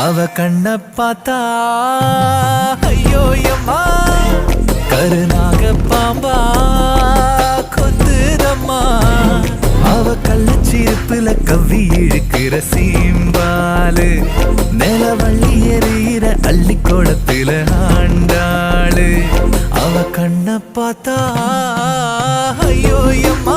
அவ கண்ண பார்த்தா ஐயோ அம்மா கருநாக பாம்பா கொத்துதம்மா அவ கள்ளச்சிருப்புல கவ்வி இழுக்கிற சீம்பாலு நிலவள்ளி எறிகிற அள்ளி கோலத்துல ஆண்டாளு அவ கண்ண பார்த்தா ஐயோ அம்மா